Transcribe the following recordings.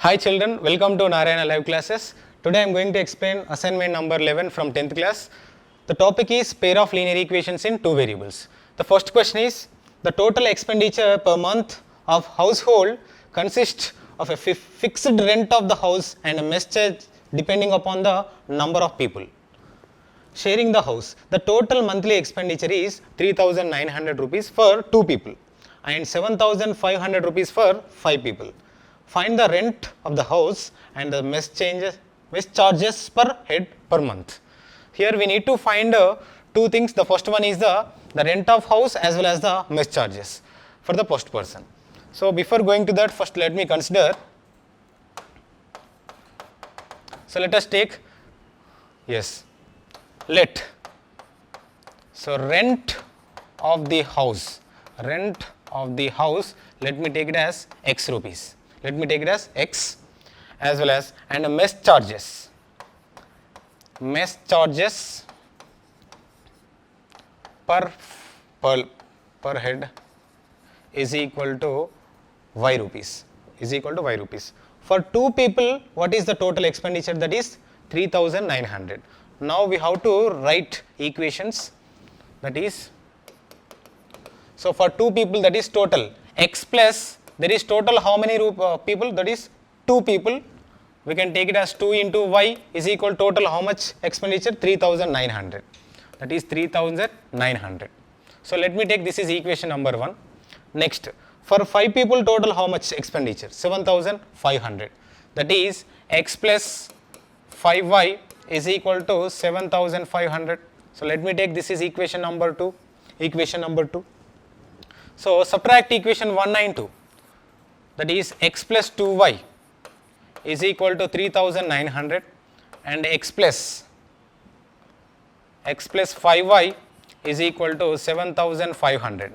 Hi children, welcome to Narayana Live Classes. Today I am going to explain assignment number 11 from 10th class. The topic is pair of linear equations in two variables. The first question is, the total expenditure per month of household consists of a fixed rent of the house and a mess charge depending upon the number of people sharing the house. The total monthly expenditure is 3,900 rupees for 2 people and 7,500 rupees for 5 people. Find the rent of the house and the mess charges per head per month. Here we need to find two things. The first one is the rent of house as well as the mess charges for the first person. So before going to that, first let me consider. So let us take, yes, let. So rent of the house, let me take it as X rupees. Let me take it as X as well as, and mess charges per head is equal to Y rupees, For 2 people, what is the total expenditure? That is 3,900. Now we have to write equations, that is, so for 2 people, that is total X plus, there is total how many people? That is 2 people. We can take it as 2 into Y is equal total how much expenditure? 3,900. That is 3,900. So let me take this is equation number 1. Next, for 5 people total how much expenditure? 7,500. That is X plus 5Y is equal to 7,500. So let me take this is equation number 2. So subtract equation 1 and 2. That is X plus 2Y is equal to 3,900 and X plus 5Y is equal to 7,500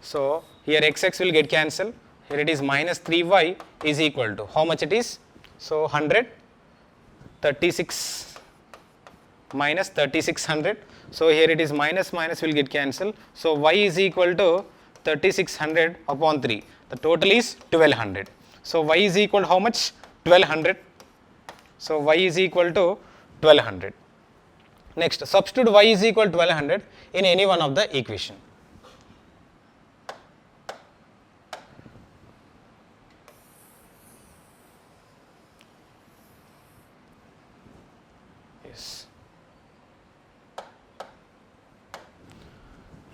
So here XX will get cancelled. Here it is minus 3Y is equal to how much it is? So 100, 36 minus 3600. So here it is minus will get cancelled. So Y is equal to 3600 upon 3. The total is 1200. So Y is equal to how much? 1200. So Y is equal to 1200. Next, substitute Y is equal to 1200 in any one of the equation.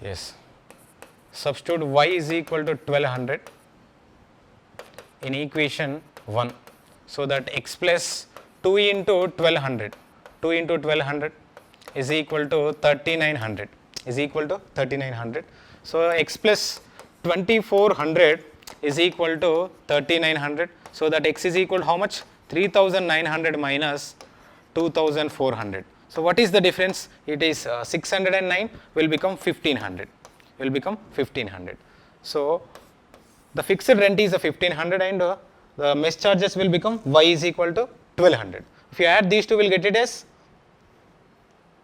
Yes. Substitute Y is equal to 1200 in equation 1. So that X plus 2 into 1200 is equal to 3900 So X plus 2400 is equal to 3900. So that X is equal to how much? 3900 minus 2400. So what is the difference? It is 609 will become 1500. So the fixed rent is 1500 and the mess charges will become Y is equal to 1200. If you add these two, will get it as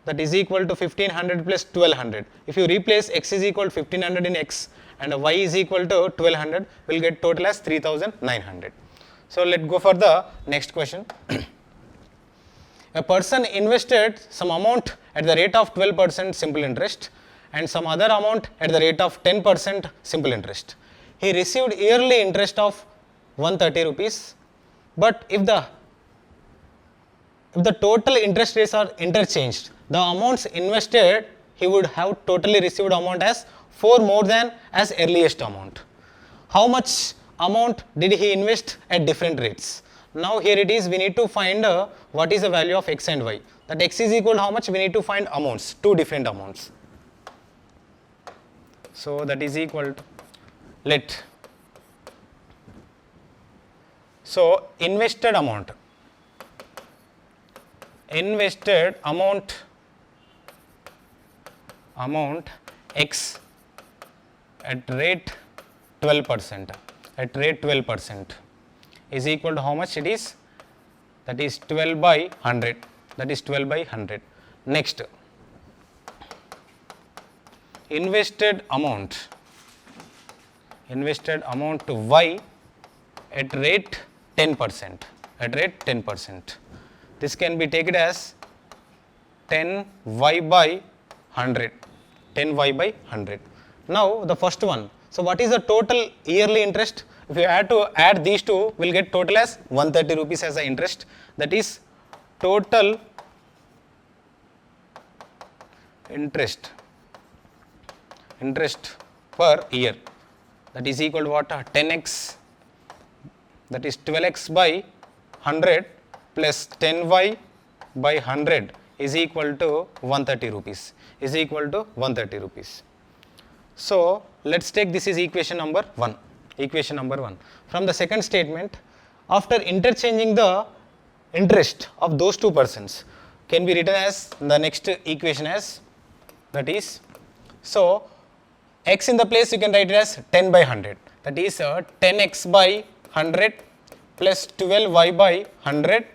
that is equal to 1500 plus 1200. If you replace X is equal to 1500 in X and Y is equal to 1200, will get total as 3900. So let's go for the next question. A person invested some amount at the rate of 12% simple interest and some other amount at the rate of 10% simple interest. He received yearly interest of 130 rupees, but if the total interest rates are interchanged, the amounts invested, he would have totally received amount as 4 more than as earliest amount. How much amount did he invest at different rates? Now here it is, we need to find what is the value of X and Y. That X is equal to how much? We need to find amounts, 2 different amounts. So that is equal to, so invested amount X at rate 12%, is equal to how much it is? That is 12 by 100. Next, invested amount to Y at rate 10%, at rate 10%. This can be taken as 10y by 100, 10y by 100. Now the first one, so what is the total yearly interest? If you had to add these two, we'll get total as 130 rupees as the interest. That is total interest per year. That is equal to what? 10x, that is 12x by 100 plus 10y by 100 is equal to 130 rupees, is equal to 130 rupees. So let's take this is equation number 1, equation number 1. From the second statement, after interchanging the interest of those two persons, can be written as the next equation as, that is, so x in the place you can write it as 10 by 100, that is 10x by 100 plus 12y by 100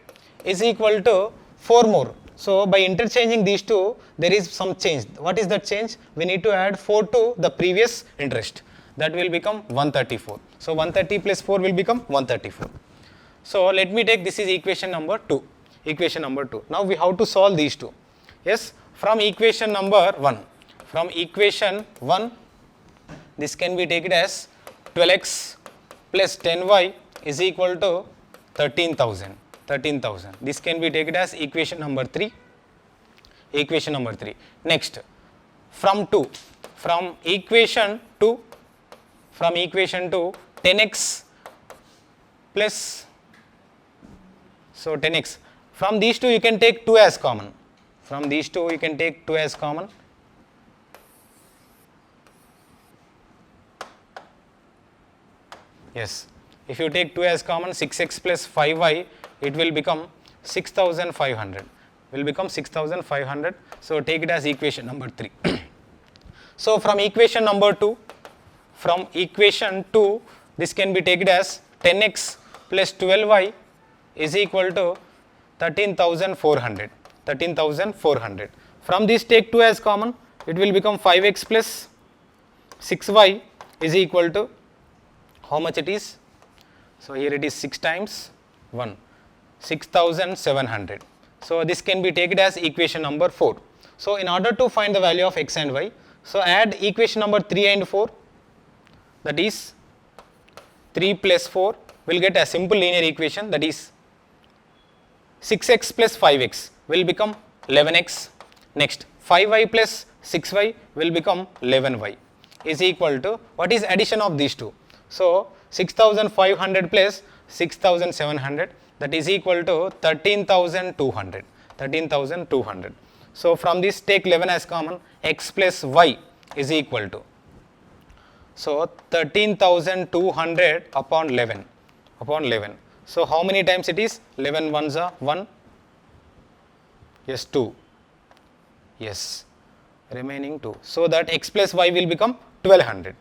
is equal to 4 more. So by interchanging these two, there is some change. What is that change? We need to add 4 to the previous interest. That will become 134. So 130 plus 4 will become 134. So let me take this is equation number 2. Equation number 2. Now we have to solve these two. Yes, from equation number 1. From equation 1, this can be taken as 12x plus 10y is equal to 13,000. 13,000. This can be taken as equation number 3. Equation number 3. Next, from 2, from equation 2, 10x plus, so 10x. From these two you can take 2 as common. From these two you can take 2 as common. Yes, if you take 2 as common, 6x plus 5y, it will become 6,500, will become 6,500. So take it as equation number 3. So from equation number 2, this can be taken as 10x plus 12y is equal to 13,400, 13,400. From this take 2 as common, it will become 5x plus 6y is equal to, how much it is? So here it is 6 times 1, 6,700. So this can be taken as equation number 4. So in order to find the value of x and y, so add equation number 3 and 4, that is 3 plus 4 will get a simple linear equation, that is 6x plus 5x will become 11x. Next 5y plus 6y will become 11y is equal to, what is addition of these two? So 6,500 plus 6,700, that is equal to 13,200, 13,200. So from this take 11 as common, x plus y is equal to, so 13,200 upon 11, upon 11. So how many times it is? 11 ones are 1, yes 2, yes, remaining 2. So that x plus y will become 1200,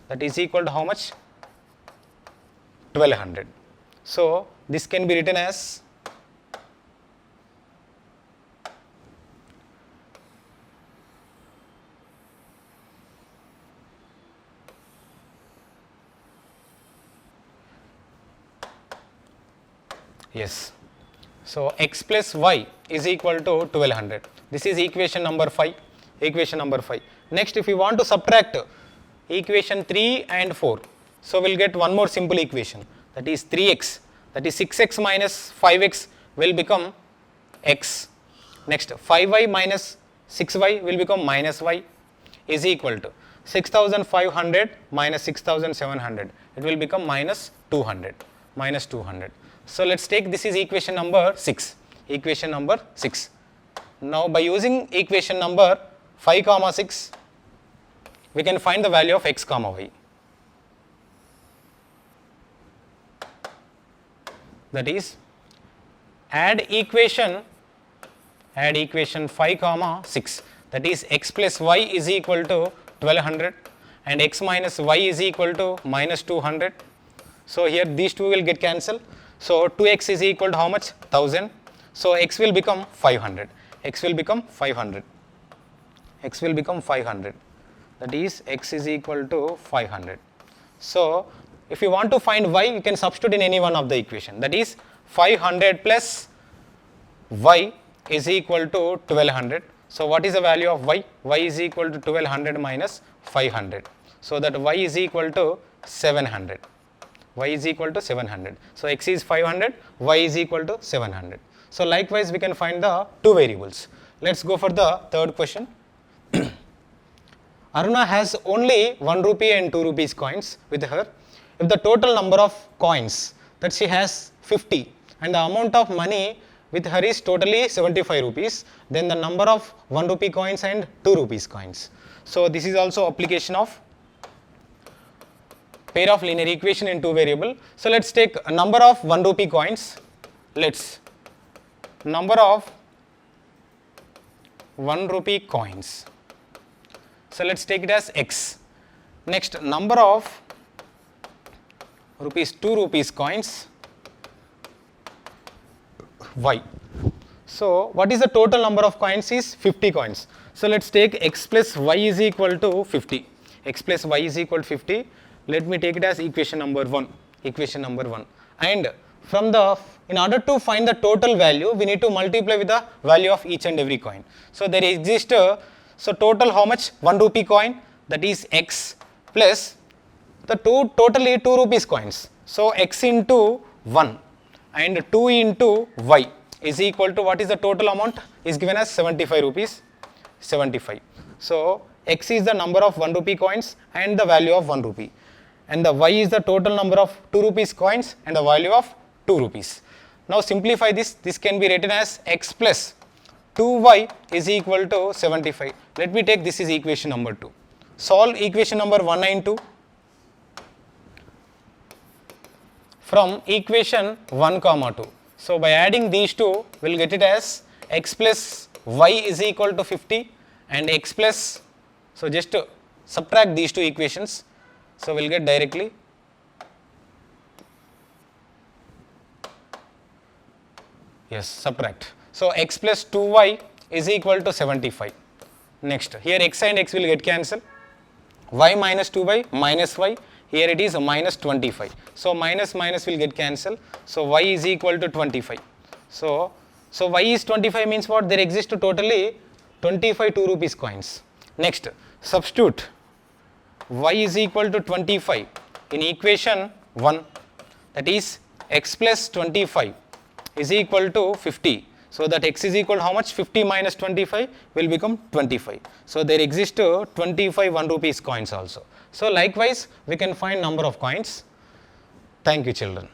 that is equal to how much? 1200. So this can be written as, yes, so x plus y is equal to 1200. This is equation number 5, equation number 5. Next, if we want to subtract equation 3 and 4, so we'll get one more simple equation, that is 3x, that is 6x minus 5x will become x. Next 5y minus 6y will become minus y is equal to 6,500 minus 6,700, it will become minus 200, minus 200. So let's take this is equation number 6, equation number 6. Now by using equation number 5 comma 6, we can find the value of x comma y. That is, add equation 5 comma 6, that is x plus y is equal to 1200 and x minus y is equal to minus 200. So here these two will get cancelled. So 2x is equal to how much? 1000. So x will become 500, x will become 500, x will become 500, that is x is equal to 500. So if you want to find y, you can substitute in any one of the equation. That is 500 plus y is equal to 1200. So what is the value of y? Y is equal to 1200 minus 500. So that y is equal to 700. Y is equal to 700. So x is 500, y is equal to 700. So likewise we can find the two variables. Let's go for the third question. Aruna has only 1 rupee and 2 rupees coins with her. If the total number of coins that she has 50 and the amount of money with her is totally 75 rupees, then the number of 1 rupee coins and 2 rupees coins. So this is also application of pair of linear equation in two variable. So let's take a number of 1 rupee coins. Let's number of 1 rupee coins. So let's take it as x. Next, number of 2 rupees coins, y. So what is the total number of coins is 50 coins. So let's take x plus y is equal to 50. X plus y is equal to 50. Let me take it as equation number 1. Equation number 1. And from the, in order to find the total value, we need to multiply with the value of each and every coin. So there exists so total how much? 1 rupee coin, that is x, plus the totally 2 rupees coins. So x into 1 and 2 into y is equal to, what is the total amount? Is given as 75 rupees, 75. So x is the number of 1 rupee coins and the value of 1 rupee. And the y is the total number of 2 rupees coins and the value of 2 rupees. Now simplify this, this can be written as x plus 2y is equal to 75. Let me take this is equation number 2. Solve equation number 1 and 2. From equation 1 comma 2. So by adding these two, we'll get it as x plus y is equal to 50 and x plus, so just to subtract these two equations. So we'll get directly subtract. So x plus 2y is equal to 75. Next, here x and x will get cancelled. Y minus 2y minus y, here it is minus 25. So minus minus will get cancelled. So y is equal to 25. So y is 25 means what? There exist totally 25 2 rupees coins. Next, substitute y is equal to 25 in equation 1, that is x plus 25 is equal to 50. So that x is equal to how much? 50 minus 25 will become 25. So there exist 25 1 rupees coins also. So likewise we can find number of coins. Thank you children.